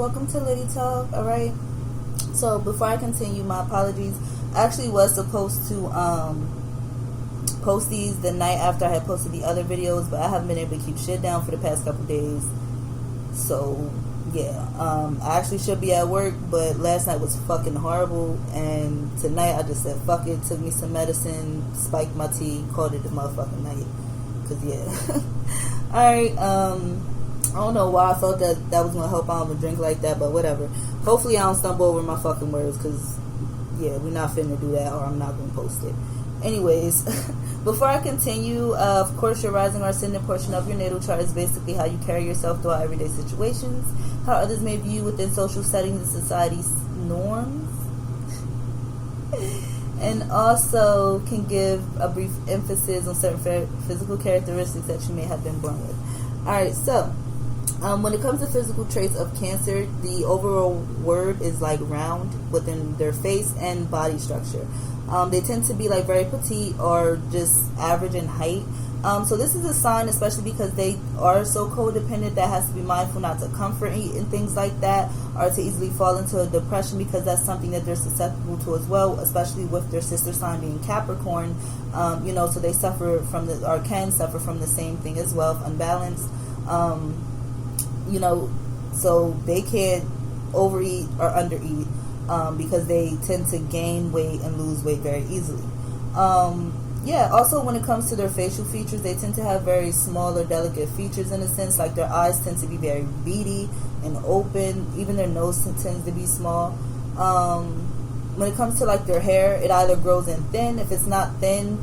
welcome to Liddy Talk. Alright, so before I continue, my apologies. I actually was supposed to post these the night after I had posted the other videos, but I haven't been able to keep shit down for the past couple days. So yeah, I actually should be at work, but last night was fucking horrible, and tonight I just said fuck it, took me some medicine, spiked my tea, called it the motherfucking night. Cause yeah. Alright, I don't know why I felt that was gonna help out with a drink like that, but whatever. Hopefully I don't stumble over my fucking words, cause yeah, we're not finna do that, or I'm not gonna post it. Anyways, before I continue, of course your rising or ascendant portion of your natal chart is basically how you carry yourself throughout everyday situations, how others may view you within social settings and society's norms, and also can give a brief emphasis on certain physical characteristics that you may have been born with. Alright, so when it comes to physical traits of Cancer, the overall word is like round within their face and body structure. They tend to be like very petite or just average in height. So this is a sign, especially because they are so codependent, that has to be mindful not to comfort eat and things like that, or to easily fall into a depression, because that's something that they're susceptible to as well, especially with their sister sign being Capricorn. So they suffer from or can suffer from the same thing as well, unbalanced. So they can't overeat or undereat, because they tend to gain weight and lose weight very easily. Also when it comes to their facial features, they tend to have very small or delicate features, in a sense, like their eyes tend to be very beady and open, even their nose tends to be small. When it comes to like their hair, it either grows in thin. If it's not thin,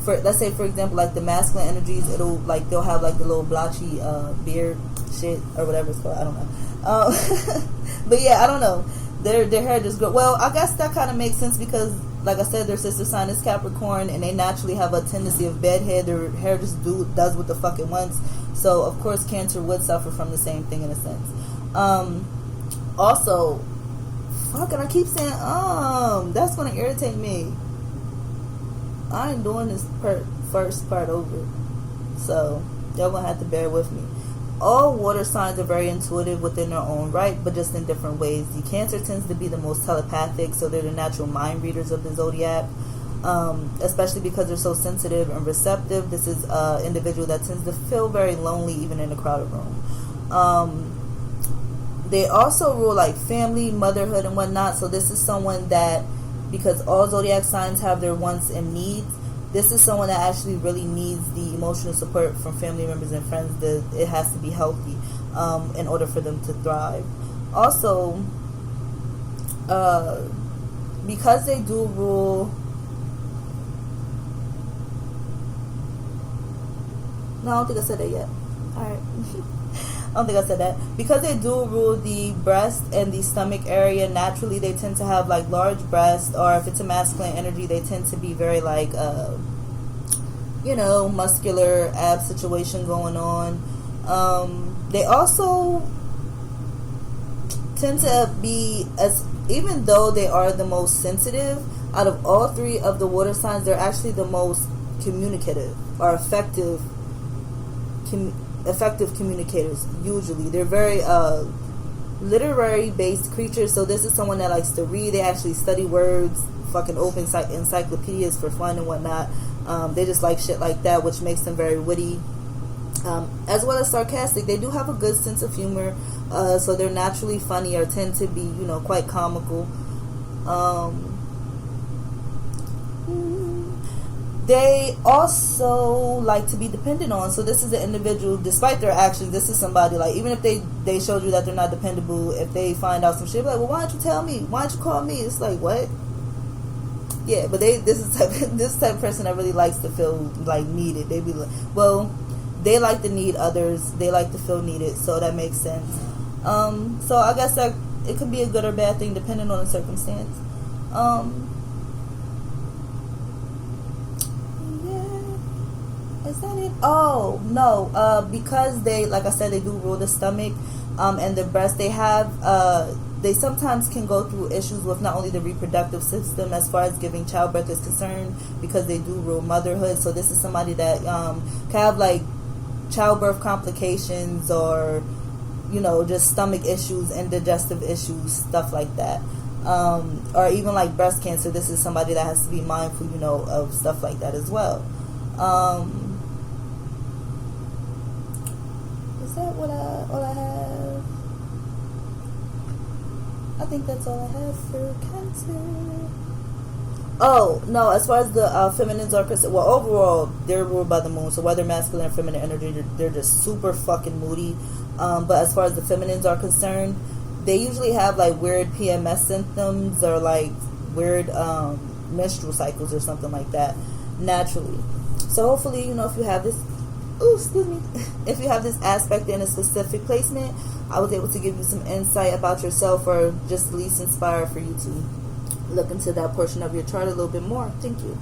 let's say for example like the masculine energies, they'll have like the little blotchy beard shit or whatever it's called, I don't know. But yeah, I don't know, their hair just grows. Well, I guess that kind of makes sense, because like I said, their sister sign is Capricorn, and they naturally have a tendency of bedhead. Their hair just does what the fuck it wants. So of course Cancer would suffer from the same thing in a sense. Also, fucking I keep saying that's gonna irritate me. I ain't doing this first part over, so y'all gonna have to bear with me. All water signs are very intuitive within their own right, but just in different ways. The Cancer tends to be the most telepathic, so they're the natural mind readers of the zodiac, especially because they're so sensitive and receptive. This is an individual that tends to feel very lonely even in a crowded room. They also rule like family, motherhood, and whatnot, so this is someone that, because all zodiac signs have their wants and needs, this is someone that actually really needs the emotional support from family members and friends. It has to be healthy in order for them to thrive. Also, because they do rule... No, I don't think I said that yet. Alright. I don't think I said that. Because they do rule the breast and the stomach area, naturally they tend to have like large breasts, or if it's a masculine energy, they tend to be very like muscular ab situation going on. They also tend to be, even though they are the most sensitive out of all three of the water signs, they're actually the most communicative or effective communicators. Usually they're very literary based creatures, so this is someone that likes to read. They actually study words, fucking open encyclopedias for fun and whatnot. They just like shit like that, which makes them very witty, as well as sarcastic. They do have a good sense of humor, so they're naturally funny, or tend to be quite comical. They also like to be dependent on. So this is an individual, despite their actions, this is somebody, like, even if they showed you that they're not dependable, if they find out some shit, like, well, why don't you tell me? Why don't you call me? It's like, what? Yeah, but this type of person that really likes to feel like needed. They be like, well, they like to need others. They like to feel needed, so that makes sense. So I guess that it could be a good or bad thing depending on the circumstance. Is that it? Oh, no. Because they, like I said, they do rule the stomach and the breast. They sometimes can go through issues with not only the reproductive system as far as giving childbirth is concerned, because they do rule motherhood. So this is somebody that can have like childbirth complications, or you know, just stomach issues and digestive issues, stuff like that. Or even like breast cancer, this is somebody that has to be mindful, you know, of stuff like that as well. Is that all I have? I think that's all I have for Cancer. Oh, no, as far as the feminines are concerned, well, overall, they're ruled by the moon. So whether masculine or feminine energy, they're just super fucking moody. But as far as the feminines are concerned, they usually have like weird PMS symptoms or like weird menstrual cycles or something like that naturally. So hopefully, you know, if you have this, if you have this aspect in a specific placement, I was able to give you some insight about yourself, or just at least inspire for you to look into that portion of your chart a little bit more. Thank you.